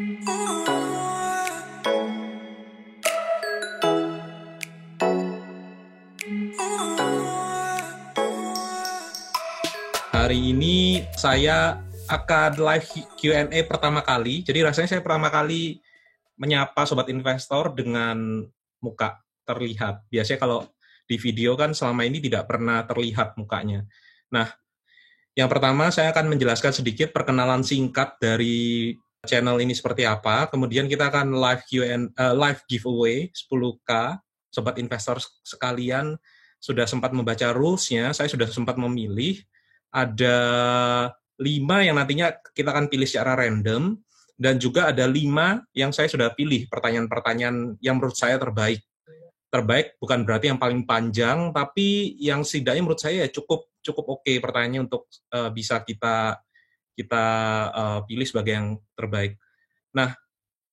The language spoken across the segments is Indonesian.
Hari ini saya akan live Q&A pertama kali. Jadi rasanya saya pertama kali menyapa sobat investor dengan muka terlihat. Biasanya kalau di video kan selama ini tidak pernah terlihat mukanya. Nah, yang pertama saya akan menjelaskan sedikit perkenalan singkat dari channel ini seperti apa. Kemudian kita akan live giveaway 10K. Sobat investor sekalian sudah sempat membaca rules-nya, saya sudah sempat memilih. Ada 5 yang nantinya kita akan pilih secara random, dan juga ada 5 yang saya sudah pilih, pertanyaan-pertanyaan yang menurut saya terbaik. Terbaik bukan berarti yang paling panjang, tapi yang setidaknya menurut saya cukup oke pertanyaannya untuk bisa kita pilih sebagai yang terbaik. Nah,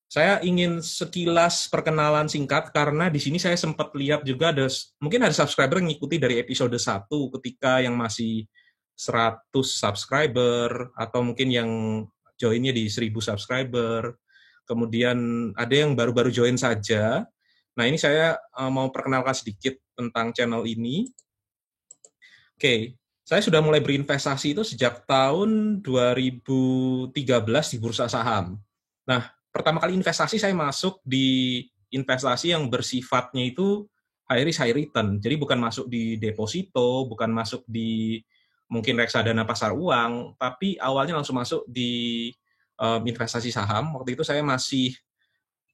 saya ingin sekilas perkenalan singkat karena di sini saya sempat lihat juga mungkin ada subscriber yang ngikuti dari episode 1 ketika yang masih 100 subscriber, atau mungkin yang joinnya di 1000 subscriber. Kemudian ada yang baru-baru join saja. Nah, ini saya mau perkenalkan sedikit tentang channel ini. Oke, saya sudah mulai berinvestasi itu sejak tahun 2013 di bursa saham. Nah, pertama kali investasi saya masuk di investasi yang bersifatnya itu high risk high return. Jadi bukan masuk di deposito, bukan masuk di mungkin reksadana pasar uang, tapi awalnya langsung masuk di investasi saham. Waktu itu saya masih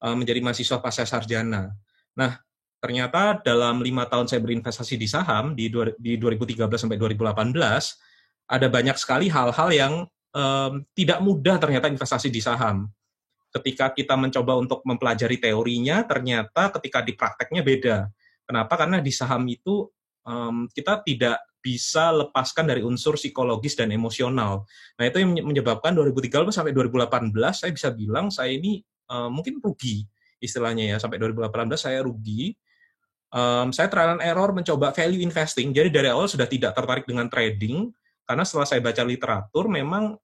menjadi mahasiswa pasca sarjana. Nah, ternyata dalam 5 tahun saya berinvestasi di saham, di 2013 sampai 2018, ada banyak sekali hal-hal yang tidak mudah ternyata investasi di saham. Ketika kita mencoba untuk mempelajari teorinya, ternyata ketika di prakteknya beda. Kenapa? Karena di saham itu kita tidak bisa lepaskan dari unsur psikologis dan emosional. Nah, itu yang menyebabkan 2013 sampai 2018 saya bisa bilang saya ini mungkin rugi istilahnya ya. Sampai 2018 saya rugi. Saya trial and error mencoba value investing. Jadi dari awal sudah tidak tertarik dengan trading, karena setelah saya baca literatur memang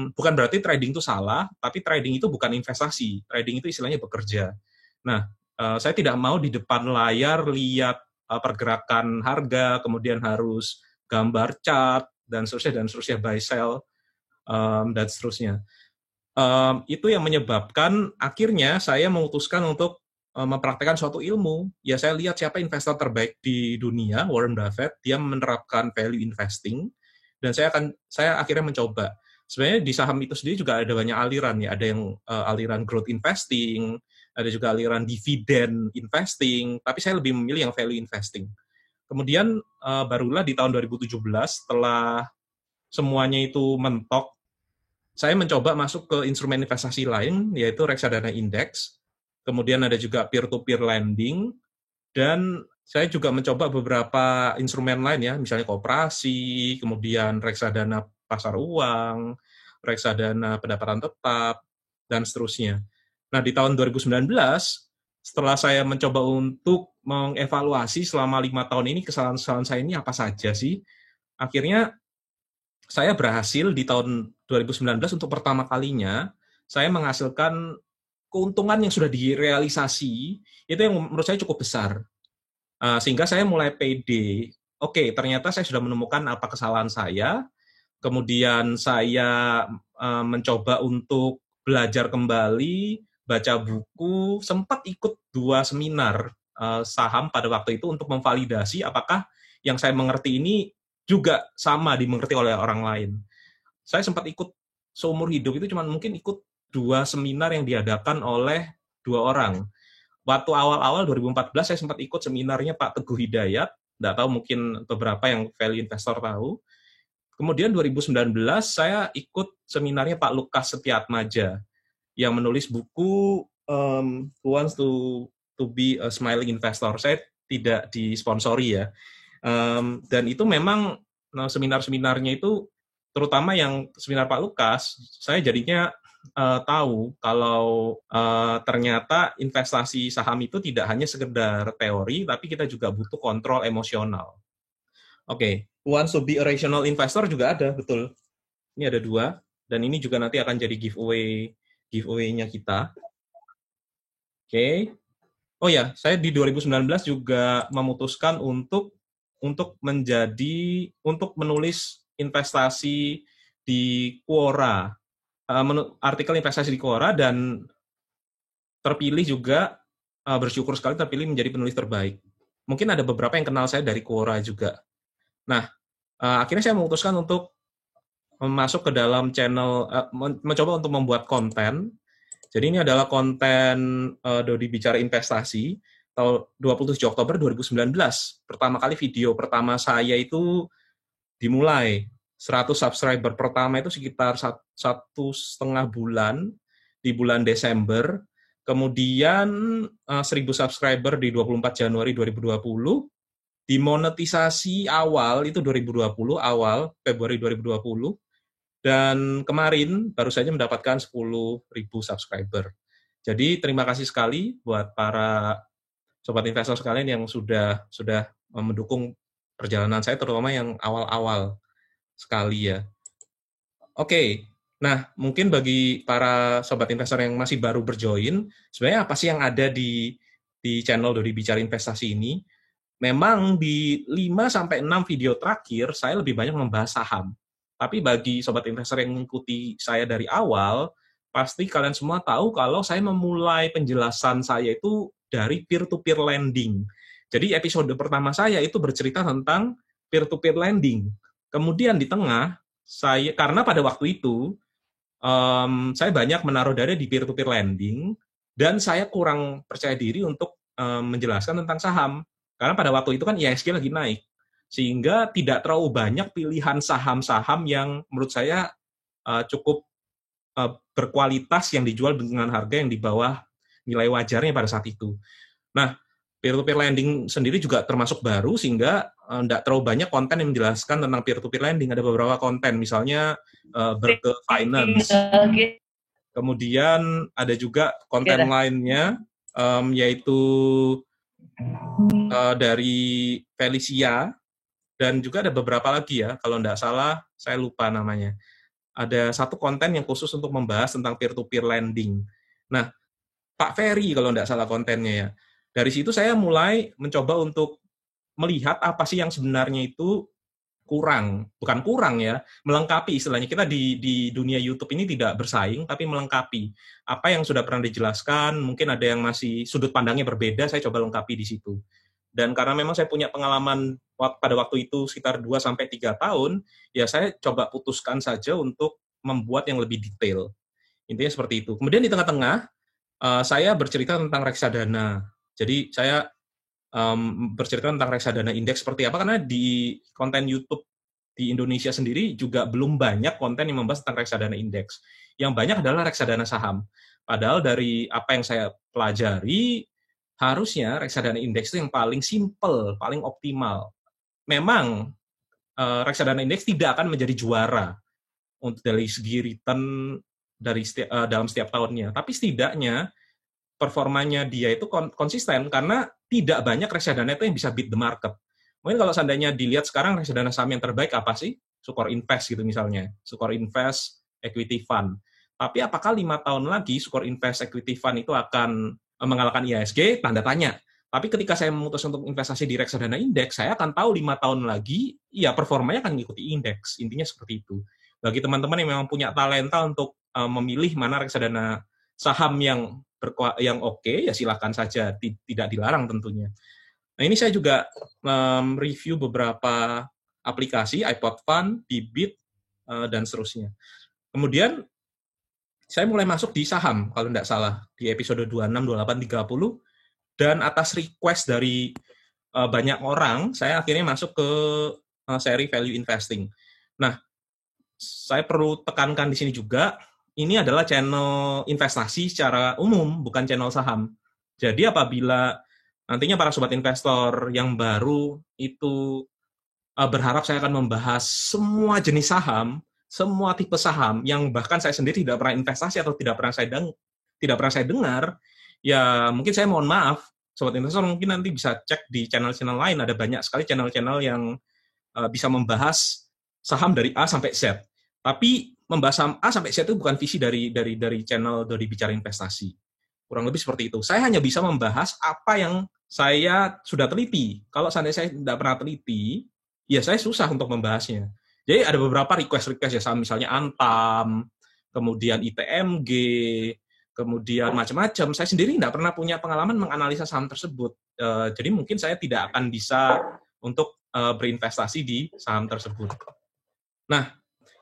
bukan berarti trading itu salah, tapi trading itu bukan investasi. Trading itu istilahnya bekerja. Nah, saya tidak mau di depan layar lihat pergerakan harga, kemudian harus gambar chart, dan seterusnya, buy sell, dan seterusnya. Itu yang menyebabkan akhirnya saya memutuskan untuk mempraktekkan suatu ilmu. Ya, saya lihat siapa investor terbaik di dunia, Warren Buffett, dia menerapkan value investing, dan saya akhirnya mencoba. Sebenarnya di saham itu sendiri juga ada banyak aliran ya, ada yang aliran growth investing, ada juga aliran dividend investing, tapi saya lebih memilih yang value investing. Kemudian barulah di tahun 2017 setelah semuanya itu mentok, saya mencoba masuk ke instrumen investasi lain, yaitu reksadana indeks, kemudian ada juga peer-to-peer lending, dan saya juga mencoba beberapa instrumen lain ya, misalnya koperasi, kemudian reksadana pasar uang, reksadana pendapatan tetap, dan seterusnya. Nah, di tahun 2019, setelah saya mencoba untuk mengevaluasi selama 5 tahun ini, kesalahan-kesalahan saya ini apa saja sih, akhirnya saya berhasil di tahun 2019 untuk pertama kalinya, saya menghasilkan keuntungan yang sudah direalisasi, itu yang menurut saya cukup besar. Sehingga saya mulai pede. Oke, ternyata saya sudah menemukan apa kesalahan saya, kemudian saya mencoba untuk belajar kembali, baca buku, sempat ikut 2 seminar saham pada waktu itu untuk memvalidasi apakah yang saya mengerti ini juga sama dimengerti oleh orang lain. Saya sempat ikut seumur hidup itu cuma mungkin ikut 2 seminar yang diadakan oleh 2 orang. Waktu awal-awal 2014 saya sempat ikut seminarnya Pak Teguh Hidayat, nggak tahu mungkin beberapa yang value investor tahu. Kemudian 2019 saya ikut seminarnya Pak Lukas Setiatmaja yang menulis buku Who Wants to be a Smiling Investor. Saya tidak disponsori ya. Dan itu memang seminar-seminarnya itu, terutama yang seminar Pak Lukas, saya jadinya tahu kalau ternyata investasi saham itu tidak hanya sekedar teori, tapi kita juga butuh kontrol emosional. Oke, Who Wants to be a Rational Investor juga ada, betul. Ini ada 2, dan ini juga nanti akan jadi giveaway-nya kita. Oke. Oh ya, saya di 2019 juga memutuskan untuk menulis investasi di Quora, artikel investasi di Quora, dan terpilih juga, bersyukur sekali terpilih menjadi penulis terbaik. Mungkin ada beberapa yang kenal saya dari Quora juga. Nah, akhirnya saya memutuskan untuk masuk ke dalam channel, mencoba untuk membuat konten. Jadi ini adalah konten Dodi Bicara Investasi tahun 27 Oktober 2019. Pertama kali video pertama saya itu dimulai. 100 subscriber pertama itu sekitar 1,5 bulan, di bulan Desember. Kemudian 1.000 subscriber di 24 Januari 2020. Dimonetisasi awal itu 2020, awal Februari 2020. Dan kemarin baru saja mendapatkan 10.000 subscriber. Jadi terima kasih sekali buat para sobat investor sekalian yang sudah mendukung perjalanan saya, terutama yang awal-awal sekali ya. Oke, nah mungkin bagi para sobat investor yang masih baru berjoin, sebenarnya apa sih yang ada di channel Dodi Bicara Investasi ini? Memang di 5-6 video terakhir saya lebih banyak membahas saham. Tapi bagi sobat investor yang mengikuti saya dari awal, pasti kalian semua tahu kalau saya memulai penjelasan saya itu dari peer-to-peer lending. Jadi episode pertama saya itu bercerita tentang peer-to-peer lending. Kemudian di tengah, karena pada waktu itu, saya banyak menaruh dana di peer-to-peer lending, dan saya kurang percaya diri untuk menjelaskan tentang saham. Karena pada waktu itu kan IHSG lagi naik. Sehingga tidak terlalu banyak pilihan saham-saham yang menurut saya cukup berkualitas yang dijual dengan harga yang di bawah nilai wajarnya pada saat itu. Nah, peer-to-peer lending sendiri juga termasuk baru, sehingga tidak terlalu banyak konten yang menjelaskan tentang peer-to-peer lending. Ada beberapa konten, misalnya Berke Finance. Kemudian ada juga konten lainnya, yaitu dari Felicia, dan juga ada beberapa lagi ya, kalau tidak salah, saya lupa namanya. Ada satu konten yang khusus untuk membahas tentang peer-to-peer lending. Nah, Pak Ferry kalau tidak salah kontennya ya. Dari situ saya mulai mencoba untuk melihat apa sih yang sebenarnya itu bukan kurang ya, melengkapi istilahnya. Kita di dunia YouTube ini tidak bersaing, tapi melengkapi. Apa yang sudah pernah dijelaskan, mungkin ada yang masih sudut pandangnya berbeda, saya coba lengkapi di situ. Dan karena memang saya punya pengalaman pada waktu itu sekitar 2-3 tahun, ya saya coba putuskan saja untuk membuat yang lebih detail. Intinya seperti itu. Kemudian di tengah-tengah, saya bercerita tentang reksadana. Jadi saya bercerita tentang reksadana indeks seperti apa, karena di konten YouTube di Indonesia sendiri juga belum banyak konten yang membahas tentang reksadana indeks. Yang banyak adalah reksadana saham. Padahal dari apa yang saya pelajari, harusnya reksadana indeks itu yang paling simple, paling optimal. Memang reksadana indeks tidak akan menjadi juara untuk dari segi return dalam setiap tahunnya. Tapi setidaknya performanya dia itu konsisten, karena tidak banyak reksadana itu yang bisa beat the market. Mungkin kalau seandainya dilihat sekarang reksadana saham yang terbaik apa sih? Sukor Invest gitu misalnya. Sukor Invest Equity Fund. Tapi apakah 5 tahun lagi Sukor Invest Equity Fund itu akan mengalahkan IHSG? Tanda tanya. Tapi ketika saya memutuskan untuk investasi di reksadana indeks, saya akan tahu 5 tahun lagi, ya performanya akan mengikuti indeks. Intinya seperti itu. Bagi teman-teman yang memang punya talenta untuk memilih mana reksadana saham yang oke, ya silakan saja, tidak dilarang tentunya. Nah, ini saya juga review beberapa aplikasi, iPod Fund, Bibit, dan seterusnya. Kemudian saya mulai masuk di saham, kalau tidak salah, di episode 26, 28, 30, dan atas request dari banyak orang, saya akhirnya masuk ke seri value investing. Nah, saya perlu tekankan di sini juga, ini adalah channel investasi secara umum, bukan channel saham. Jadi apabila nantinya para sobat investor yang baru itu berharap saya akan membahas semua jenis saham, semua tipe saham yang bahkan saya sendiri tidak pernah investasi atau tidak pernah saya dengar, ya mungkin saya mohon maaf. Sobat investor mungkin nanti bisa cek di channel-channel lain, ada banyak sekali channel-channel yang bisa membahas saham dari A sampai Z. Tapi membahas saham A sampai Z itu bukan visi dari channel dari Bicara Investasi. Kurang lebih seperti itu. Saya hanya bisa membahas apa yang saya sudah teliti. Kalau seandainya saya tidak pernah teliti, ya saya susah untuk membahasnya. Jadi ada beberapa request ya, saham misalnya Antam, kemudian ITMG, kemudian macam-macam. Saya sendiri tidak pernah punya pengalaman menganalisa saham tersebut. Jadi mungkin saya tidak akan bisa untuk berinvestasi di saham tersebut. Nah,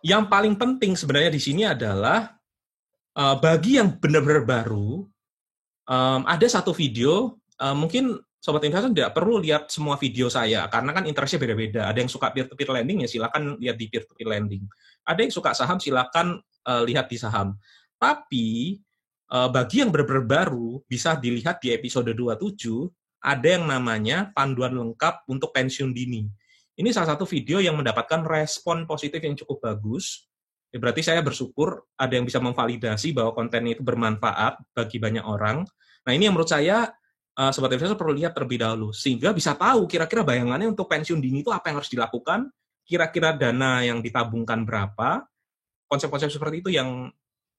yang paling penting sebenarnya di sini adalah bagi yang benar-benar baru, ada satu video, mungkin Sobat Investor tidak perlu lihat semua video saya, karena kan interestnya beda-beda. Ada yang suka peer-to-peer lending, ya silakan lihat di peer-to-peer lending. Ada yang suka saham, silakan lihat di saham. Tapi, bagi yang benar-benar baru, bisa dilihat di episode 27, ada yang namanya panduan lengkap untuk pensiun dini. Ini salah satu video yang mendapatkan respon positif yang cukup bagus. Ya, berarti saya bersyukur ada yang bisa memvalidasi bahwa konten itu bermanfaat bagi banyak orang. Nah, ini yang menurut saya Sobat Investor perlu lihat terlebih dahulu, sehingga bisa tahu kira-kira bayangannya untuk pensiun dini itu apa yang harus dilakukan, kira-kira dana yang ditabungkan berapa, konsep-konsep seperti itu yang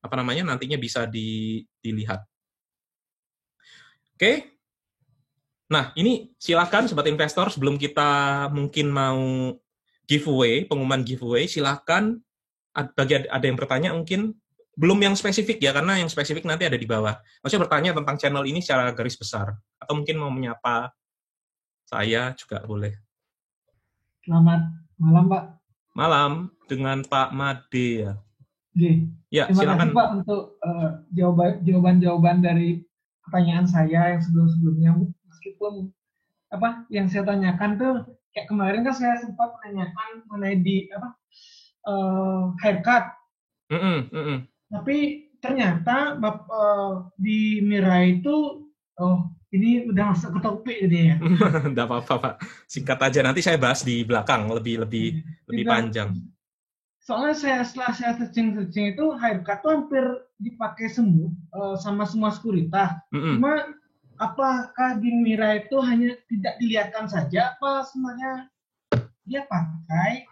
nantinya bisa dilihat. Oke? Nah, ini silakan Sobat Investor, sebelum kita mungkin mau pengumuman giveaway, silakan bagi ada yang bertanya mungkin, belum yang spesifik ya, karena yang spesifik nanti ada di bawah. Maksudnya bertanya tentang channel ini secara garis besar, atau mungkin mau menyapa saya juga boleh. Selamat malam, Pak. Malam, dengan Pak Made ya. Ya, terima kasih Pak untuk jawaban-jawaban dari pertanyaan saya yang sebelum-sebelumnya. Meskipun yang saya tanyakan tuh kayak kemarin kan saya sempat menanyakan mengenai di haircut. Tapi ternyata di Mirai itu ini udah masuk ke topik gitu ya. Enggak apa-apa, Pak. Singkat aja, nanti saya bahas di belakang lebih panjang. Soalnya setelah saya searching itu haircut tuh hampir dipakai sama semua sekuritas. Cuma apakah di Mira itu hanya tidak dilihatkan saja, apa sebenarnya dia pakai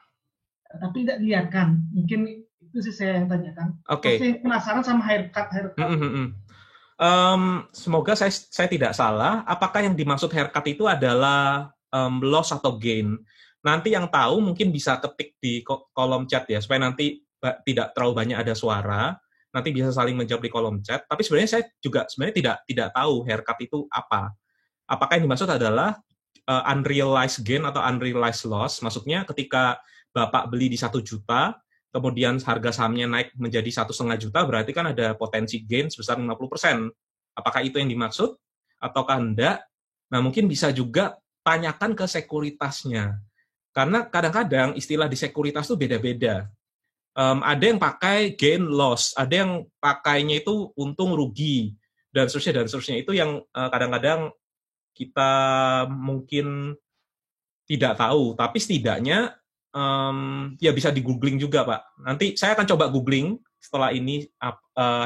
tapi tidak dilihatkan? Mungkin itu sih saya yang tanyakan. Masih penasaran sama haircut. Semoga saya tidak salah. Apakah yang dimaksud haircut itu adalah loss atau gain? Nanti yang tahu mungkin bisa ketik di kolom chat ya, supaya nanti tidak terlalu banyak ada suara. Nanti bisa saling menjawab di kolom chat. Tapi sebenarnya saya juga tidak tahu haircut itu apa. Apakah yang dimaksud adalah unrealized gain atau unrealized loss? Maksudnya ketika Bapak beli di 1 juta, kemudian harga sahamnya naik menjadi 1,5 juta, berarti kan ada potensi gain sebesar 50%. Apakah itu yang dimaksud? Ataukah enggak? Nah, mungkin bisa juga tanyakan ke sekuritasnya. Karena kadang-kadang istilah di sekuritas itu beda-beda. Ada yang pakai gain loss, ada yang pakainya itu untung rugi, dan seterusnya. Itu yang kadang-kadang kita mungkin tidak tahu, tapi setidaknya ya bisa di googling juga, Pak. Nanti saya akan coba googling setelah ini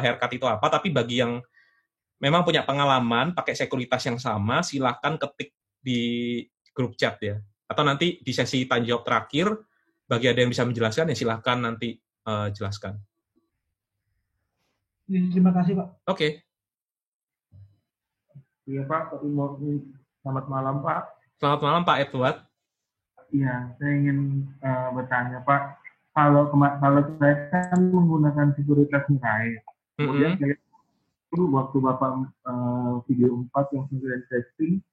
haircut itu apa, tapi bagi yang memang punya pengalaman pakai sekuritas yang sama, silakan ketik di grup chat ya. Atau nanti di sesi tanya jawab terakhir, bagi ada yang bisa menjelaskan, ya silahkan nanti jelaskan. Terima kasih, Pak. Oke. Iya, Pak. Selamat malam, Pak. Selamat malam, Pak Edward. Iya, saya ingin bertanya, Pak. Kalau saya kan menggunakan sekuritas Mirai, kemudian waktu Bapak video 4 yang sudah testing,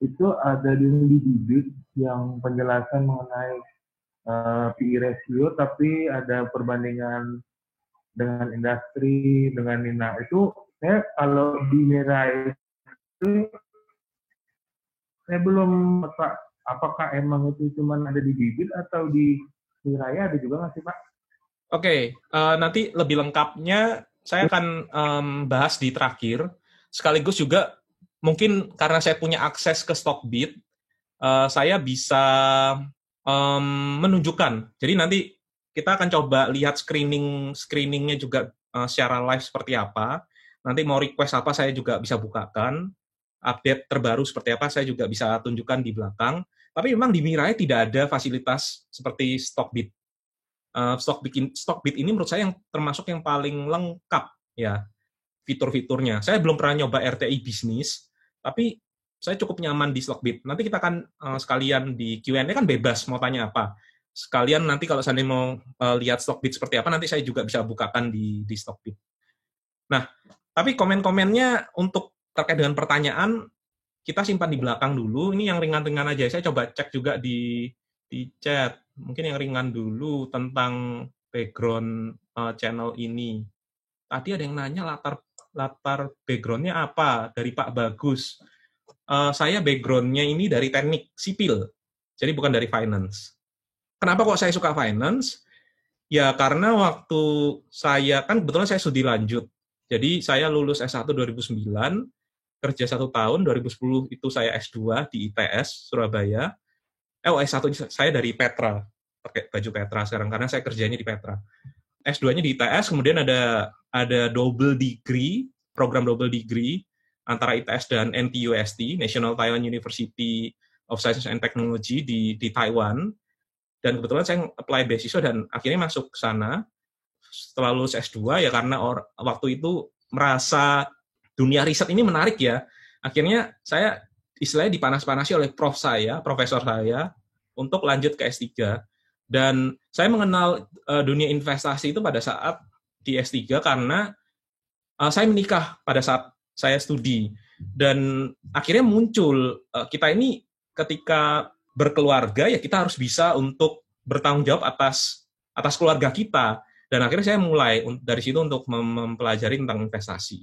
itu ada di bibit yang penjelasan mengenai PE ratio, tapi ada perbandingan dengan industri, dengan Nina. Itu saya kalau di Mirai itu saya belum, Pak, apakah emang itu cuma ada di bibit atau di Mirai ada juga nggak sih, Pak? Oke, nanti lebih lengkapnya saya akan bahas di terakhir. Sekaligus juga mungkin karena saya punya akses ke Stockbit, saya bisa menunjukkan. Jadi nanti kita akan coba lihat screeningnya juga secara live seperti apa. Nanti mau request apa saya juga bisa bukakan. Update terbaru seperti apa saya juga bisa tunjukkan di belakang. Tapi memang di Mirai tidak ada fasilitas seperti Stockbit. Stockbit ini menurut saya yang termasuk yang paling lengkap ya fitur-fiturnya. Saya belum pernah nyoba RTI bisnis, tapi saya cukup nyaman di Stockbit. Nanti kita akan sekalian di Q&A kan bebas mau tanya apa. Sekalian nanti kalau saya mau lihat Stockbit seperti apa, nanti saya juga bisa bukakan di Stockbit. Nah, tapi komen-komennya untuk terkait dengan pertanyaan, kita simpan di belakang dulu. Ini yang ringan-ringan aja. Saya coba cek juga di chat. Mungkin yang ringan dulu tentang background channel ini. Tadi ada yang nanya latar background-nya apa dari Pak Bagus. Saya background-nya ini dari teknik sipil, jadi bukan dari finance. Kenapa kok saya suka finance? Ya karena waktu saya, kan kebetulan saya studi lanjut. Jadi saya lulus S1 2009, kerja 1 tahun, 2010 itu saya S2 di ITS, Surabaya. S1 saya dari Petra, pakai baju Petra sekarang, karena saya kerjanya di Petra. S2-nya di ITS, kemudian ada double degree, program double degree, antara ITS dan NTUST, National Taiwan University of Science and Technology di Taiwan. Dan kebetulan saya apply beasiswa dan akhirnya masuk ke sana. Setelah lulus S2, ya karena waktu itu merasa dunia riset ini menarik ya, akhirnya saya istilahnya dipanas-panasi oleh profesor saya, untuk lanjut ke S3. Dan saya mengenal dunia investasi itu pada saat di S3 karena saya menikah pada saat saya studi. Dan akhirnya muncul, kita ini ketika berkeluarga, ya kita harus bisa untuk bertanggung jawab atas keluarga kita. Dan akhirnya saya mulai dari situ untuk mempelajari tentang investasi.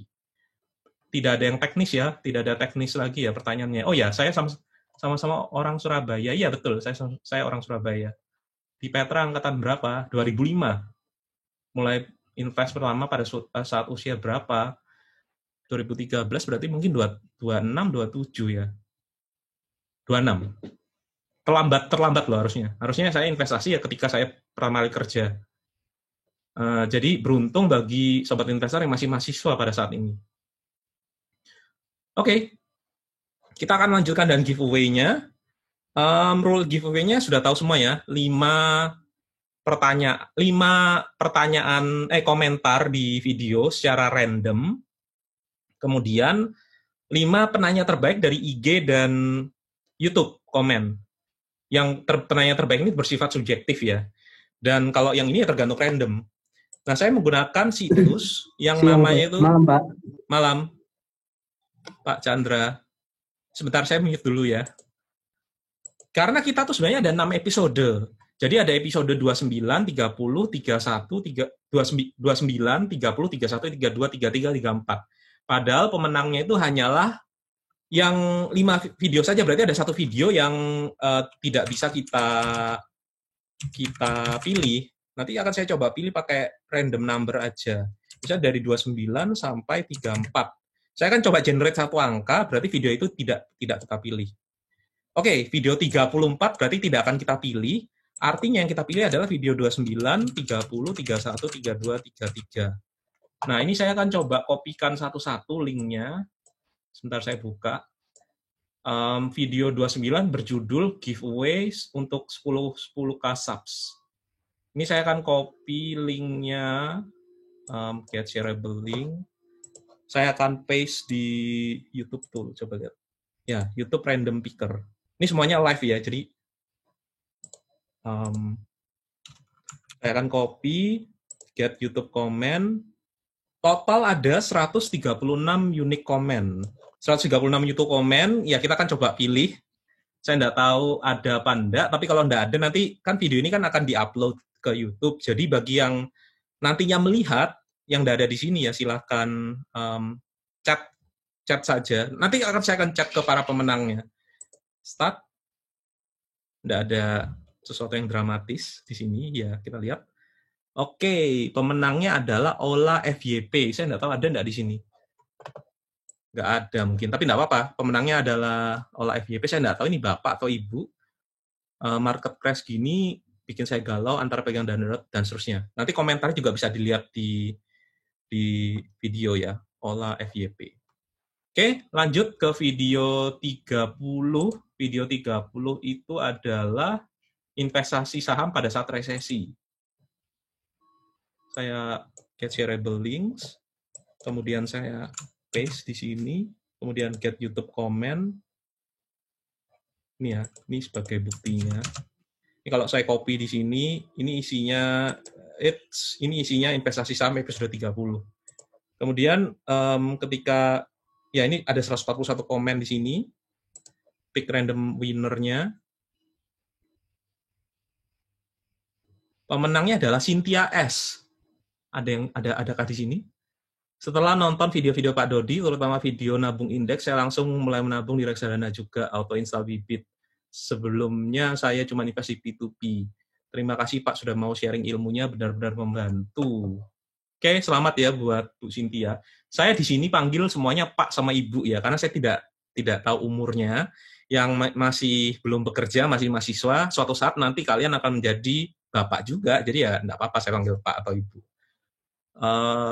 Tidak ada yang teknis ya, tidak ada teknis lagi ya pertanyaannya. Oh ya, saya sama-sama orang Surabaya. Iya betul, saya orang Surabaya. Di Petra angkatan berapa? 2005. Mulai invest pertama pada saat usia berapa? 2013 berarti mungkin 26, 27 ya. 26. Terlambat loh harusnya. Harusnya saya investasi ya ketika saya pertama kali kerja. Jadi beruntung bagi sobat investor yang masih mahasiswa pada saat ini. Oke. Kita akan lanjutkan dan giveaway-nya. Rule giveaway-nya sudah tahu semua ya. 5 pertanyaan komentar di video secara random. Kemudian 5 penanya terbaik dari IG dan YouTube komen. Yang penanya terbaik ini bersifat subjektif ya. Dan kalau yang ini ya tergantung random. Nah, saya menggunakan situs yang namanya itu Malam, Pak. Malam. Pak Chandra. Sebentar saya mute dulu ya. Karena kita tuh sebenarnya ada 6 episode. Jadi ada episode 29, 30, 31, 29, 30, 31, 32, 33, 34. Padahal pemenangnya itu hanyalah yang 5 video saja, berarti ada 1 video yang tidak bisa kita pilih. Nanti akan saya coba pilih pakai random number aja. Misalnya dari 29 sampai 34. Saya akan coba generate 1 angka, berarti video itu tidak kita pilih. Oke, video 34 berarti tidak akan kita pilih. Artinya yang kita pilih adalah video 29, 30, 31, 32, 33. Nah, ini saya akan coba kopikan satu-satu linknya. Sebentar saya buka. Video 29 berjudul giveaways untuk 10K subs. Ini saya akan copy linknya, get shareable link. Saya akan paste di YouTube tuh, coba lihat. Ya, YouTube Random Picker. Ini semuanya live ya, jadi saya akan copy, get YouTube comment. Total ada 136 unique comment. 136 YouTube comment, ya kita akan coba pilih. Saya nggak tahu ada apa enggak, tapi kalau nggak ada nanti kan video ini kan akan diupload ke YouTube. Jadi bagi yang nantinya melihat, yang nggak ada di sini ya silahkan chat saja. Nanti saya akan chat ke para pemenangnya. Start. Nggak ada sesuatu yang dramatis di sini, ya kita lihat. Oke, pemenangnya adalah Ola FYP. Saya nggak tahu ada nggak di sini. Nggak ada mungkin, tapi nggak apa-apa. Pemenangnya adalah Ola FYP. Saya nggak tahu ini bapak atau ibu. Market crash gini bikin saya galau antara pegang dan seterusnya. Nanti komentarnya juga bisa dilihat di video ya, Ola FYP. Oke, lanjut ke video 30. Video 30 itu adalah investasi saham pada saat resesi. Saya get shareable links, kemudian saya paste di sini, kemudian get YouTube comment. Ini ya, ini sebagai buktinya. Ini kalau saya copy di sini, ini isinya investasi saham episode 30. Kemudian ketika ya ini ada 141 komen di sini, pick random winner-nya. Pemenangnya adalah Cynthia S. Adakah di sini? Setelah nonton video-video Pak Dodi, terutama video nabung indeks, saya langsung mulai menabung di reksadana juga, auto install Bibit. Sebelumnya saya cuma investasi P2P. Terima kasih Pak sudah mau sharing ilmunya, benar-benar membantu. Oke, selamat ya buat Bu Cynthia. Saya di sini panggil semuanya Pak sama Ibu ya, karena saya tidak tahu umurnya. Yang masih belum bekerja, masih mahasiswa, suatu saat nanti kalian akan menjadi Bapak juga, jadi ya enggak apa-apa saya panggil Pak atau Ibu.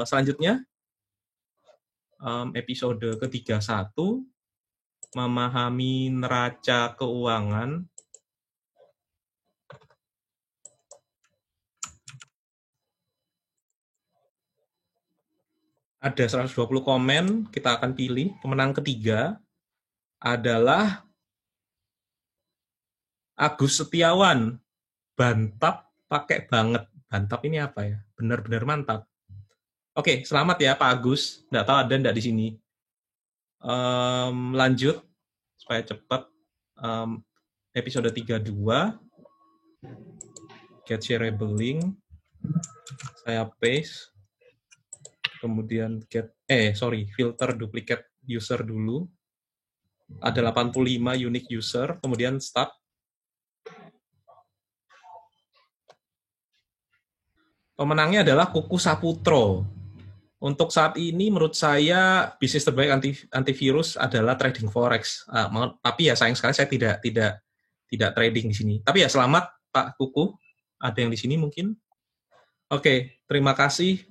Selanjutnya, episode ke-31, memahami neraca keuangan. Ada 120 komen, kita akan pilih. Pemenang ketiga adalah Agus Setiawan. Bantap pakai banget. Bantap ini apa ya? Benar-benar mantap. Oke, selamat ya Pak Agus. Nggak tahu ada nggak di sini. Lanjut, supaya cepat. Episode 32. Get shareable link. Saya paste. Kemudian filter duplicate user dulu. Ada 85 unique user, kemudian start. Pemenangnya adalah Kuku Saputro. Untuk saat ini menurut saya bisnis terbaik antivirus adalah trading forex. Tapi ya sayang sekali saya tidak trading di sini. Tapi ya selamat Pak Kuku. Ada yang di sini mungkin? Oke, terima kasih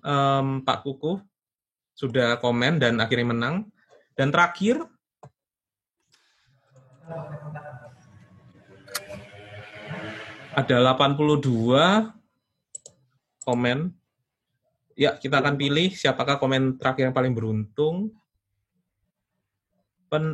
Pak Kuku sudah komen dan akhirnya menang. Dan terakhir, ada 82 komen. Ya, kita akan pilih siapakah komen terakhir yang paling beruntung.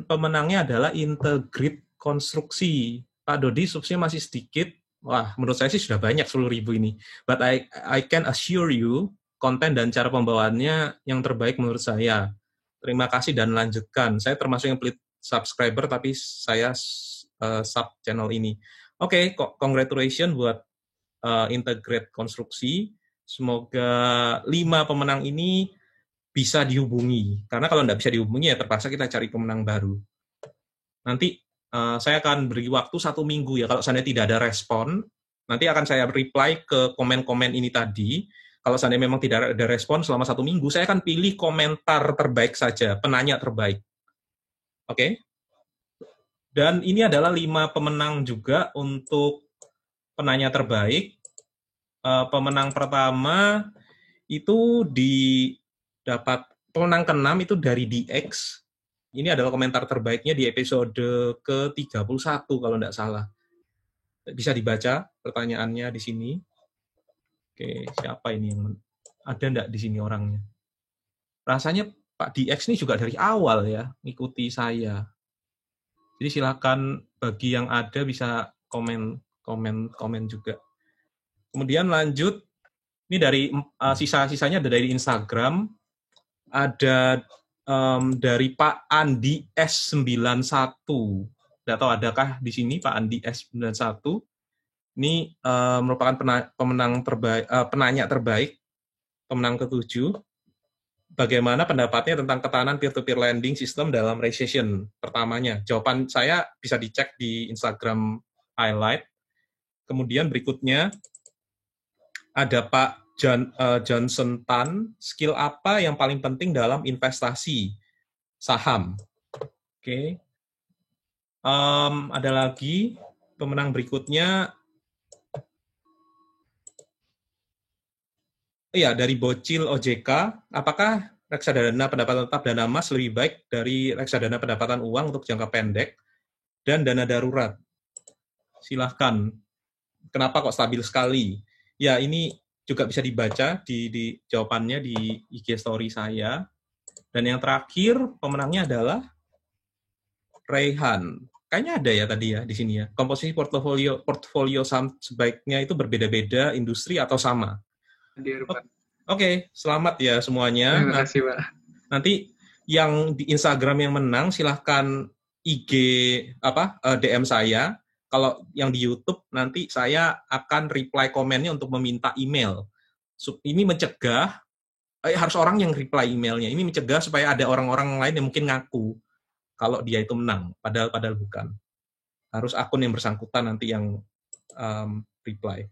Pemenangnya adalah Integrit Konstruksi. Pak Dodi, subsidinya masih sedikit. Wah, menurut saya sih sudah banyak 10.000 ini. But I can assure you, konten dan cara pembawaannya yang terbaik menurut saya. Terima kasih dan lanjutkan. Saya termasuk yang pelit subscriber, tapi saya sub channel ini. Oke, congratulations buat Integrate Konstruksi. Semoga 5 pemenang ini bisa dihubungi. Karena kalau tidak bisa dihubungi, ya terpaksa kita cari pemenang baru. Nanti saya akan beri waktu 1 minggu ya. Kalau seandainya tidak ada respon, nanti akan saya reply ke komen-komen ini tadi. Kalau seandainya memang tidak ada respon selama 1 minggu, saya akan pilih komentar terbaik saja, penanya terbaik. Oke? Dan ini adalah 5 pemenang juga untuk penanya terbaik. Pemenang pertama itu didapat pemenang ke-6 itu dari DX. Ini adalah komentar terbaiknya di episode ke-31 kalau tidak salah. Bisa dibaca pertanyaannya di sini. Oke, siapa ini yang ada enggak di sini orangnya? Rasanya Pak DX ini juga dari awal ya ngikuti saya. Jadi silakan bagi yang ada bisa komen juga. Kemudian lanjut, ini dari sisa-sisanya ada dari Instagram, ada dari Pak Andi S91. Tidak tahu adakah di sini Pak Andi S91. Ini merupakan penanya terbaik, pemenang ke-7. Bagaimana pendapatnya tentang ketahanan peer-to-peer lending system dalam recession? Pertamanya, jawaban saya bisa dicek di Instagram highlight. Kemudian berikutnya, ada Pak Johnson Tan, skill apa yang paling penting dalam investasi saham? Oke. Ada lagi pemenang berikutnya. Iya, dari Bocil OJK, apakah reksadana pendapatan tetap dana emas lebih baik dari reksadana pendapatan uang untuk jangka pendek dan dana darurat? Silahkan. Kenapa kok stabil sekali? Ya, ini juga bisa dibaca di jawabannya di IG story saya. Dan yang terakhir pemenangnya adalah Raihan. Kayaknya ada ya tadi ya di sini ya. Komposisi portfolio saham sebaiknya itu berbeda-beda industri atau sama. Oke, selamat ya semuanya. Terima kasih, Pak. Nanti yang di Instagram yang menang silahkan IG DM saya. Kalau yang di YouTube nanti saya akan reply komennya untuk meminta email. Ini mencegah harus orang yang reply emailnya. Ini mencegah supaya ada orang-orang lain yang mungkin ngaku kalau dia itu menang, padahal bukan. Harus akun yang bersangkutan nanti yang reply.